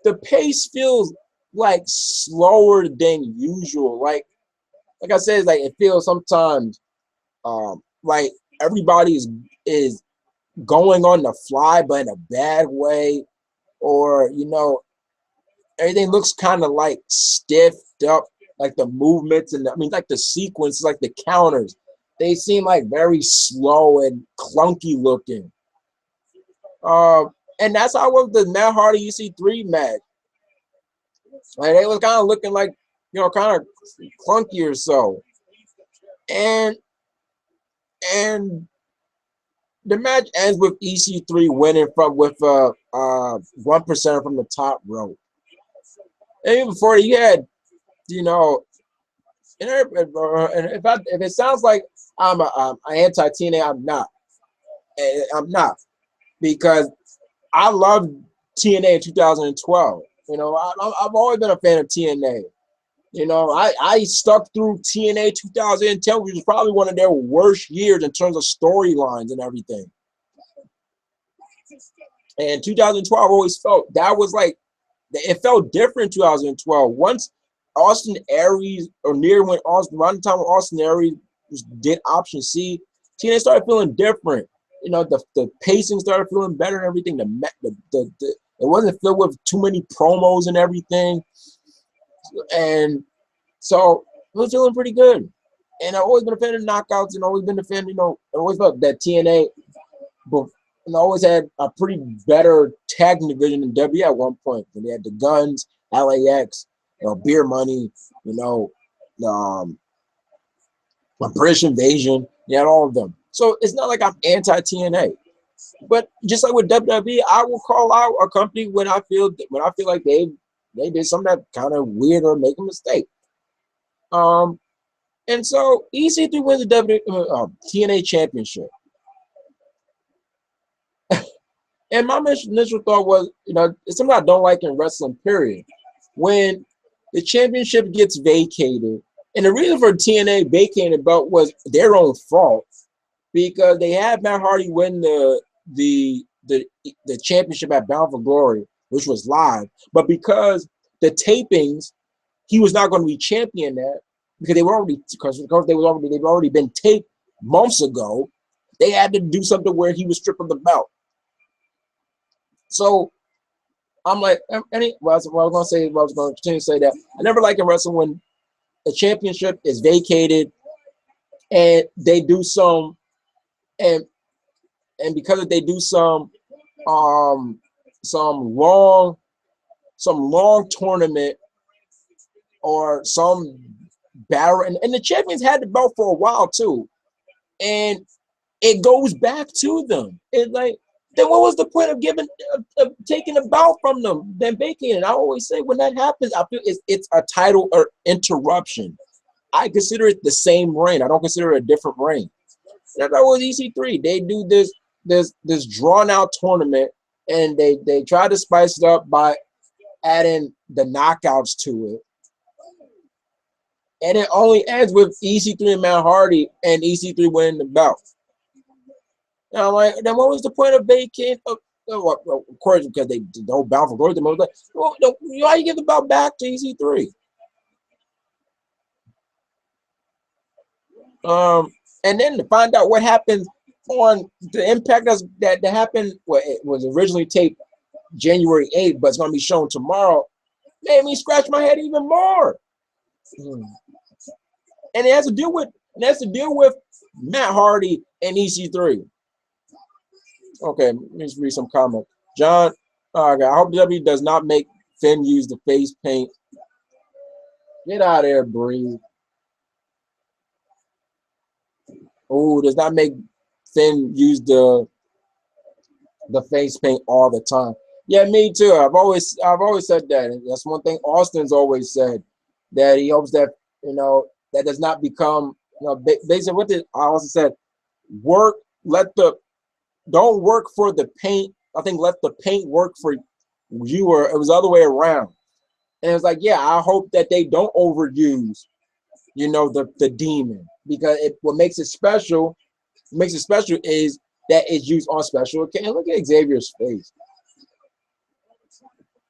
the pace feels like slower than usual. Like I said, it's like it feels sometimes like everybody is going on the fly, but in a bad way, or everything looks kind of like stiffed up, like the movements and like the sequence, like the counters, they seem like very slow and clunky looking. And that's how it was the Matt Hardy EC3 match. Like they was kind of looking like kind of clunky or so, and and the match ends with EC3 winning with 1% from the top rope. And even before you had, and if it sounds like I'm a anti TNA, I'm not. I'm not, because I love TNA in 2012. I've always been a fan of TNA. I stuck through TNA 2010, which was probably one of their worst years in terms of storylines and everything. And 2012 always felt that was like, it felt different in 2012. Once Austin Aries, or near when around the time when Austin Aries did Option C, TNA started feeling different. The pacing started feeling better and everything. It wasn't filled with too many promos and everything. And so it was feeling pretty good. And I've always been a fan of knockouts, and always been a fan, I always felt that TNA, and always had a pretty better tag division than W at one point. When they had the Guns, LAX, Beer Money, British Invasion. They had all of them. So it's not like I'm anti TNA, but just like with WWE, I will call out a company when I feel like they did something that kind of weird or make a mistake. And so EC3 wins the TNA Championship. And my initial thought was, it's something I don't like in wrestling, period. When the championship gets vacated, and the reason for TNA vacating the belt was their own fault, because they had Matt Hardy win the championship at Bound for Glory, which was live, but because the tapings, he was not going to be champion at, because they've already been taped months ago. They had to do something where he was stripped of the belt. So I'm like, I was going to continue to say that I never like in wrestling when a championship is vacated and they do some, and because they do some long tournament or some battle, and the champions had the belt for a while too, and it goes back to them. It like, then what was the point of taking the belt from them, then vacating? I always say when that happens, I feel it's a title or interruption. I consider it the same reign. I don't consider it a different reign. That was EC3. They do this drawn out tournament, and they try to spice it up by adding the knockouts to it. And it only ends with EC3 and Matt Hardy, and EC3 winning the belt. And I'm like, then what was the point of vacating? Of course, because they don't bound for glory. Like, well, why you give the belt back to EC3? And then to find out what happens on the Impact that happened, well, it was originally taped January 8th, but it's going to be shown tomorrow, made me scratch my head even more. And it has to deal with Matt Hardy and EC3. Okay, let me just read some comments. John, okay, I hope WWE does not make Finn use the face paint. Get out of there, Bree. Oh, does not make Finn use the the face paint all the time. Yeah, me too. I've always said that. And that's one thing Austin's always said, that he hopes that that does not become basically what did I also said, work let the don't work for the paint. I think let the paint work for you, or it was the other way around. And it's like, yeah, I hope that they don't overuse the demon, because what makes it special is that it's used on special occasions. Look at Xavier's face.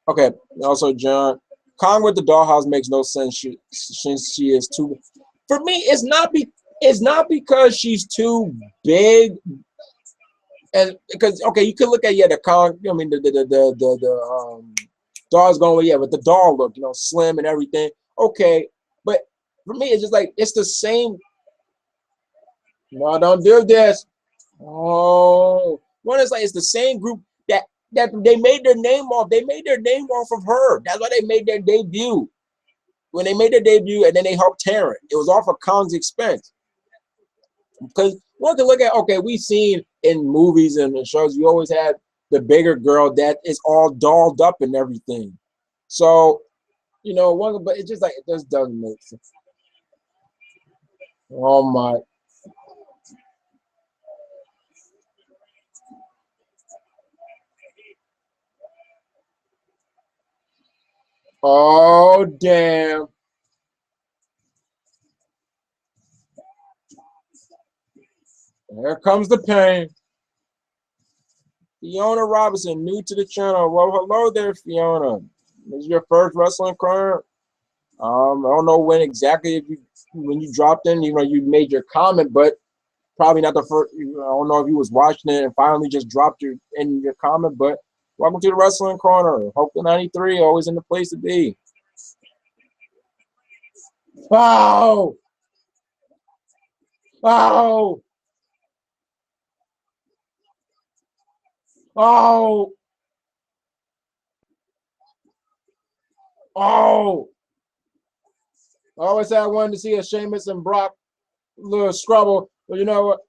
Okay. Also, John, Kong with the dollhouse makes no sense. Since she is too. For me, it's not because she's too big, and because okay, you could look at the Kong. I mean the doll's going with with the doll look, slim and everything. Okay, but for me, it's just like it's the same. No, don't do this. Oh, one is like it's the same group that they made their name off. They made their name off of her. That's why they made their debut. When they made their debut, and then they helped Terran. It was off of Kong's expense. Because one can look at, okay, we've seen in movies and shows, you always have the bigger girl that is all dolled up and everything. So, but it's just like it just doesn't make sense. Oh my. Oh damn. Here comes the pain. Fiona Robinson, new to the channel. Well, hello there, Fiona. This is your first wrestling career. I don't know when exactly when you dropped in. You made your comment, but probably not the first. I don't know if you was watching it and finally just dropped your comment. But welcome to the Wrestling Corner. Hope the 93 always in the place to be. Oh, oh, oh, oh. I always said I wanted to see a Sheamus and Brock little scrabble, but you know what?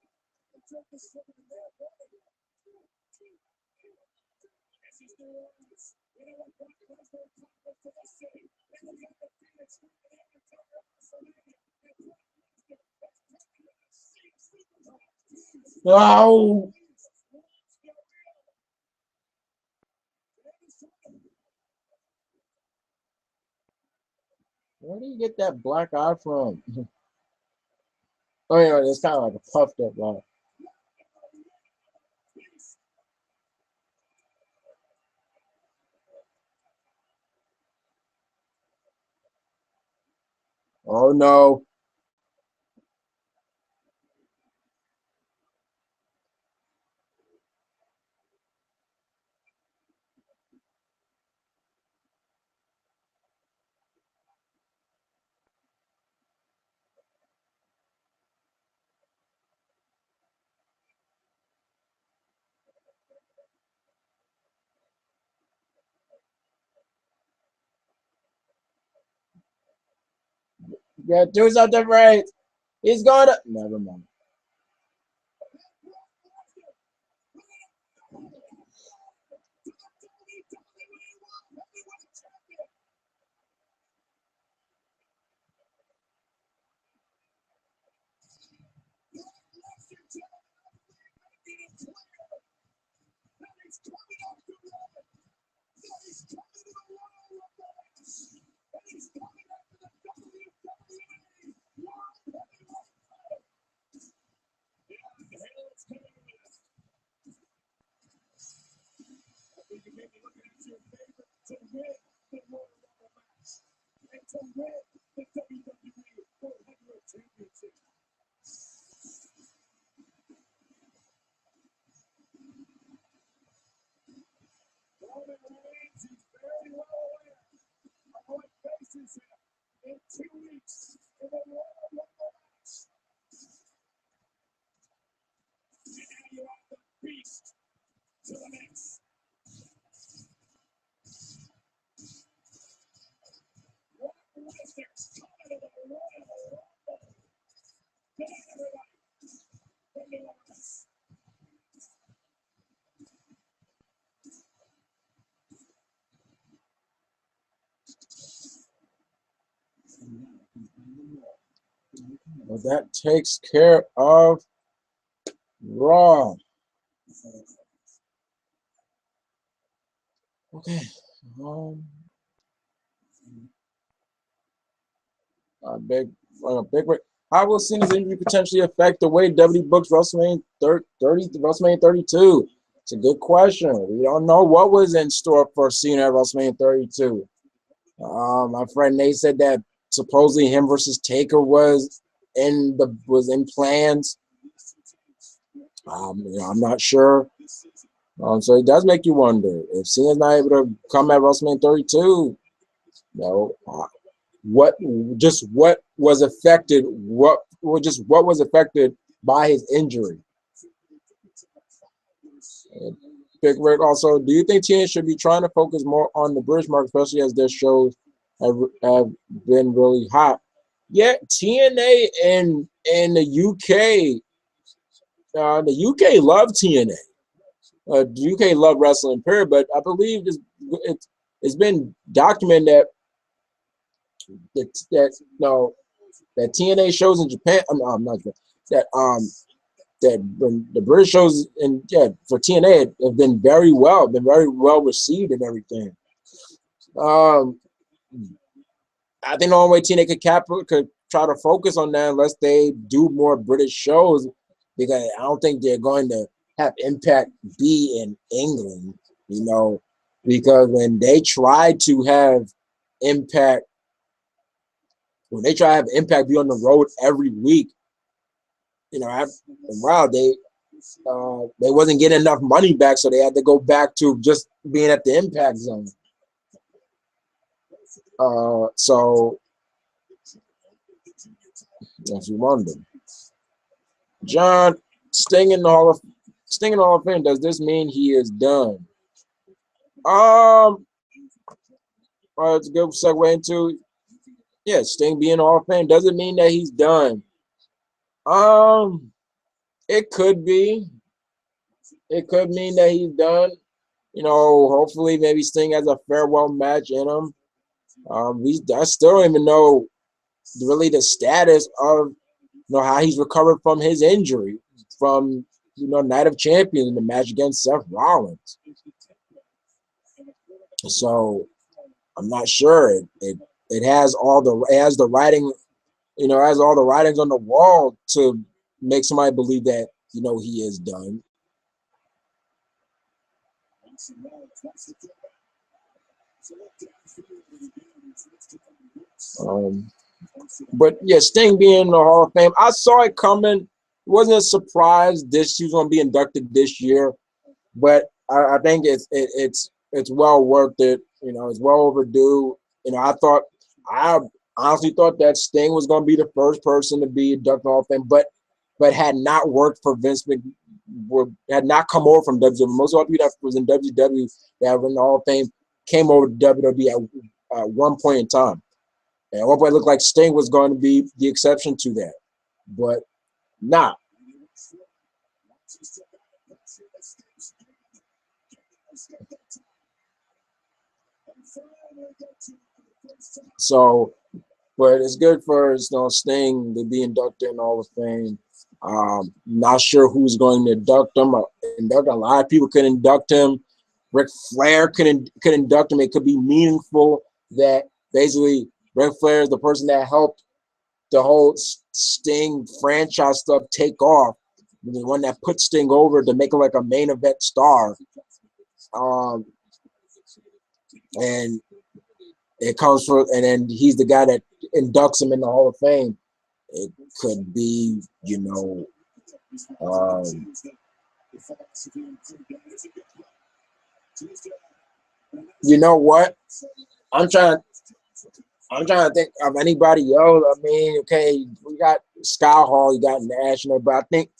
Oh, where do you get that black eye from? Oh, yeah, it's kind of like a puffed up eye. Oh no. Yeah, do something right. He's going to. Never mind. Well, that takes care of Raw. Okay. Um, a big, big. How will Cena's injury potentially affect the way WWE books WrestleMania 30, WrestleMania 32? It's a good question. We don't know what was in store for Cena at WrestleMania 32. My friend Nate said that supposedly him versus Taker was in plans. I'm not sure. So it does make you wonder if Cena's not able to come at WrestleMania 32. What was affected? What was affected by his injury? And Big Rick also, do you think TNA should be trying to focus more on the British market, especially as their shows have been really hot? Yeah, TNA and the UK love TNA. The UK love wrestling, period. But I believe it's been documented that TNA shows in Japan. I'm not that the British shows for TNA have been very well received and everything. Um, I think the only way TNA could try to focus on that unless they do more British shows, because I don't think they're going to have Impact be in England, because when they try to have Impact, be on the road every week, after a while they wasn't getting enough money back, so they had to go back to just being at the Impact Zone. So if you wonder, John, Sting in the Hall of Fame, does this mean he is done? It's a good segue into Sting being in the Hall of Fame. Does it mean that he's done? It could be. It could mean that he's done. Hopefully maybe Sting has a farewell match in him. I still don't even know really the status of how he's recovered from his injury from Night of Champions in the match against Seth Rollins. So I'm not sure. It has the writing, has all the writings on the wall to make somebody believe that he is done. But yeah, Sting being in the Hall of Fame, I saw it coming. It wasn't a surprise. He was going to be inducted this year, but I think it's well worth it. It's well overdue. I honestly thought that Sting was going to be the first person to be inducted in the Hall of Fame, but had not worked for Vince had not come over from WWE. Most of the people that was in WWE that were in the Hall of Fame came over to WWE at one point in time. And at one point, it looked like Sting was going to be the exception to that, but not. So, but it's good for Sting to be inducted in the Hall of Fame. Not sure who's going to induct him. A lot of people could induct him. Ric Flair could induct him. It could be meaningful that basically Ric Flair is the person that helped the whole Sting franchise stuff take off. The one that put Sting over to make him like a main event star. And it comes from, and then he's the guy that inducts him in the Hall of Fame. It could be, you know what? I'm trying to think of anybody else. I mean, okay, we got Scott Hall, you got National, but I think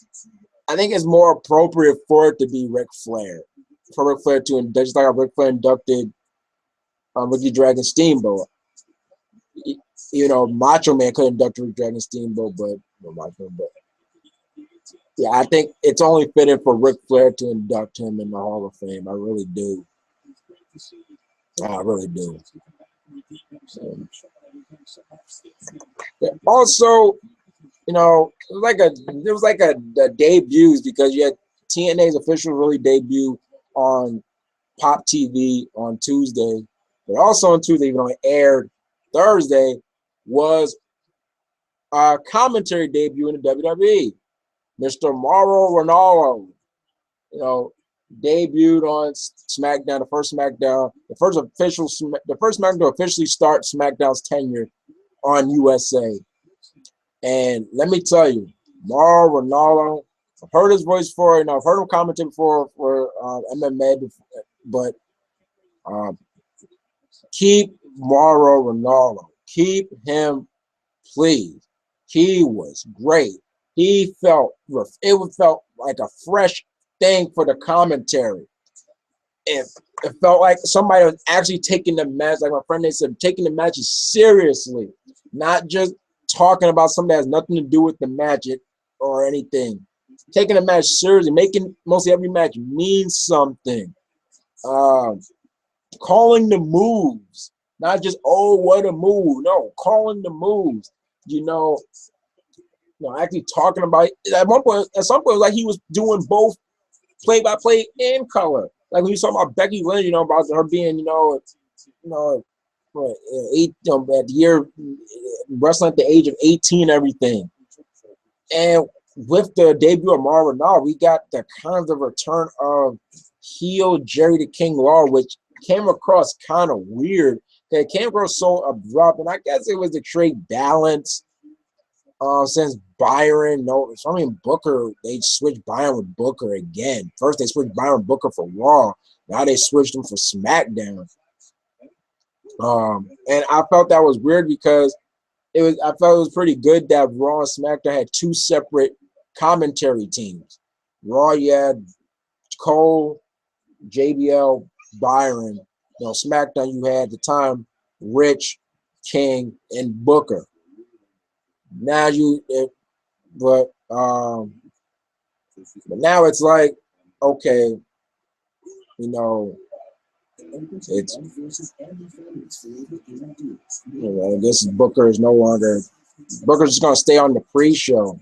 it's more appropriate for it to be Ric Flair. For Ric Flair to induct, just like Ric Flair inducted Ricky Dragon Steamboat. Macho Man could induct Ricky Dragon Steamboat, but yeah, I think it's only fitting for Ric Flair to induct him in the Hall of Fame. I really do. I really do. Also, it was like a debuts because you had TNA's official really debut on Pop TV on Tuesday, but also on Tuesday, even though it aired Thursday, was a commentary debut in the WWE. Mr. Mauro Ranallo, you know, debuted on SmackDown, the first SmackDown to officially start SmackDown's tenure on USA. And let me tell you, Mauro Ranallo, I've heard his voice before, I've heard him commenting before for MMA, but um, keep Mauro Ranallo. Keep him, please. He was great. It felt like a fresh thing for the commentary. It felt like somebody was actually taking the match, like my friend they said, taking the matches seriously, not just talking about something that has nothing to do with the match or anything. Taking the match seriously, making mostly every match mean something. Um, Calling the moves, not just what a move. No, calling the moves. You know, actually talking about it. At some point, like he was doing both play by play and color. Like when you talk about Becky Lynch, about her being, you know, at the year wrestling at the age of 18, everything. And with the debut of Mauro Ranallo, we got the kind of return of heel Jerry the King Law, which came across kind of weird. It came across so abrupt, and I guess it was to create balance. Since Byron, Booker, they switched Byron with Booker again. First they switched Byron with Booker for Raw. Now they switched him for SmackDown. And I felt that was weird because I felt it was pretty good that Raw and SmackDown had two separate commentary teams. Raw, you had Cole, JBL, Byron. SmackDown, you had at the time Rich, King, and Booker. Now but now it's like, okay, it's I guess Booker is no longer. Booker's just gonna stay on the pre-show,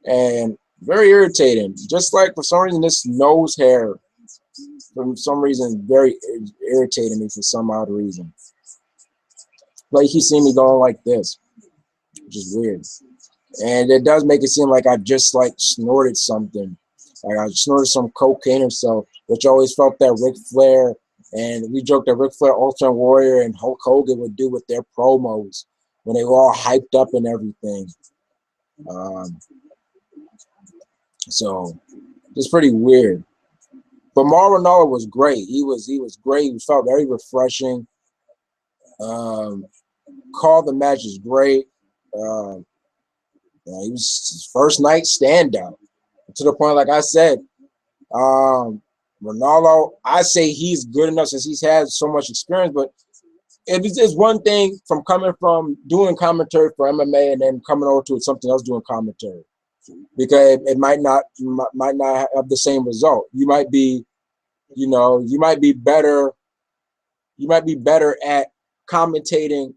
and very irritating. Just like for some reason, this nose hair, for some reason, very irritating me for some odd reason. Like he seen me going like this, which is weird, and it does make it seem like I just like snorted something, like I snorted some cocaine or so, which I always felt that Ric Flair. And we joked that Ric Flair, Ultimate Warrior, and Hulk Hogan would do with their promos when they were all hyped up and everything. So it's pretty weird. But Mauro Ranallo was great. He was great. He felt very refreshing. Called the matches great. He was his first night standout. To the point, like I said, Ranallo, I say he's good enough since he's had so much experience, but it's one thing from coming from doing commentary for MMA and then coming over to something else doing commentary, because it might not have the same result. You might be better. You might be better at commentating.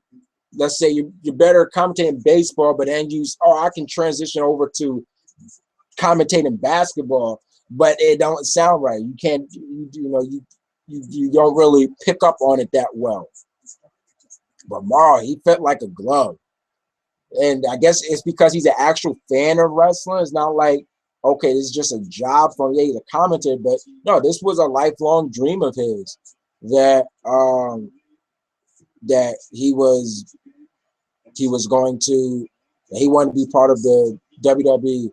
Let's say you're better at commentating baseball, but then I can transition over to commentating basketball, but it don't sound right. You can't, you don't really pick up on it that well. But Mauro, he felt like a glove. And I guess it's because he's an actual fan of wrestling. It's not like, okay, this is just a job from he's a commentator, but no, this was a lifelong dream of his that that he wanted to be part of the WWE.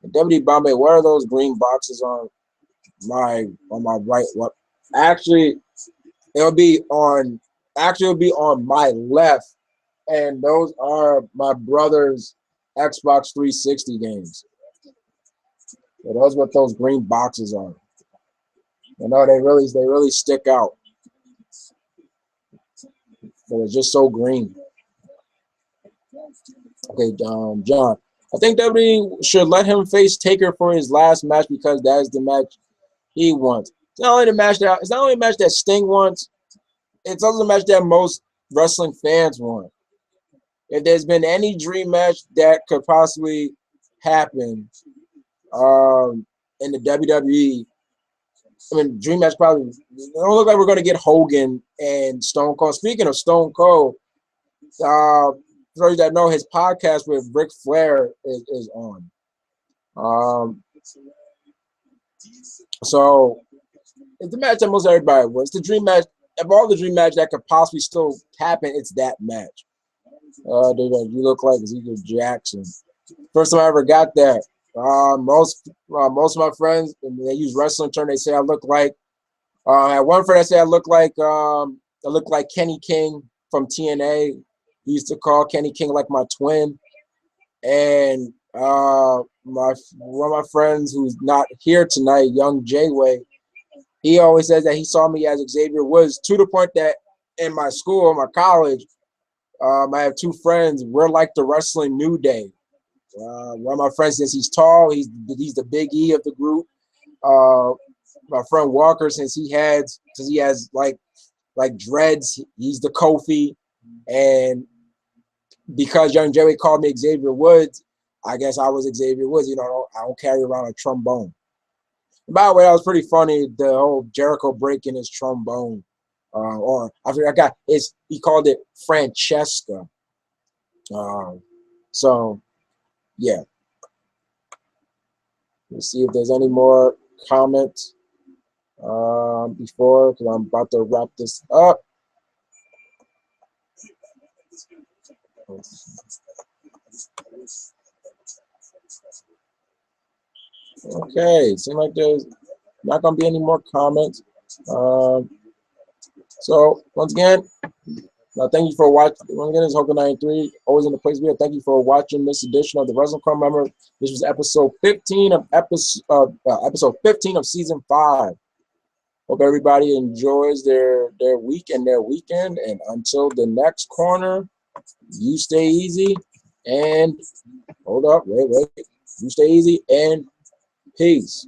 WWE Bombay, what are those green boxes on my right? What actually it'll be on my left, and those are my brother's Xbox 360 games. So those are what those green boxes are. They really stick out. They're just so green. Okay, John. I think WWE should let him face Taker for his last match because that is the match he wants. It's not only a match that Sting wants. It's also a match that most wrestling fans want. if there's been any dream match that could possibly happen in the WWE, I mean, dream match probably. It don't look like we're going to get Hogan and Stone Cold. Speaking of Stone Cold, for those that know, his podcast with Ric Flair is on. So it's the match that most everybody wants. The dream match of all the dream match that could possibly still happen. It's that match. You look like Ezekiel Jackson. First time I ever got that. Most of my friends, they use wrestling term. They say I look like. I had one friend that said I look like Kenny King from TNA. He used to call Kenny King like my twin. And one of my friends who's not here tonight, Young Jayway, he always says that he saw me as Xavier Woods, to the point that in my school, my college, I have two friends. We're like the wrestling New Day. One of my friends, since he's tall, he's the big E of the group. My friend Walker, since he has like dreads, he's the Kofi. And because Young Jerry called me Xavier Woods, I guess I was Xavier Woods. You know, I don't carry around a trombone. And by the way, that was pretty funny. The whole Jericho breaking his trombone, or I forgot he called it Francesca. So yeah. Let's see if there's any more comments before, because I'm about to wrap this up. Okay, seems like there's not going to be any more comments. So once again, thank you for watching. Once again, it's Hogan93, always in the place video. Thank you for watching this edition of the Wrestling Chrome. Remember, this was episode 15 of season 5. Hope everybody enjoys their week and their weekend. And until the next corner, you stay easy and hold up, wait. You stay easy and peace.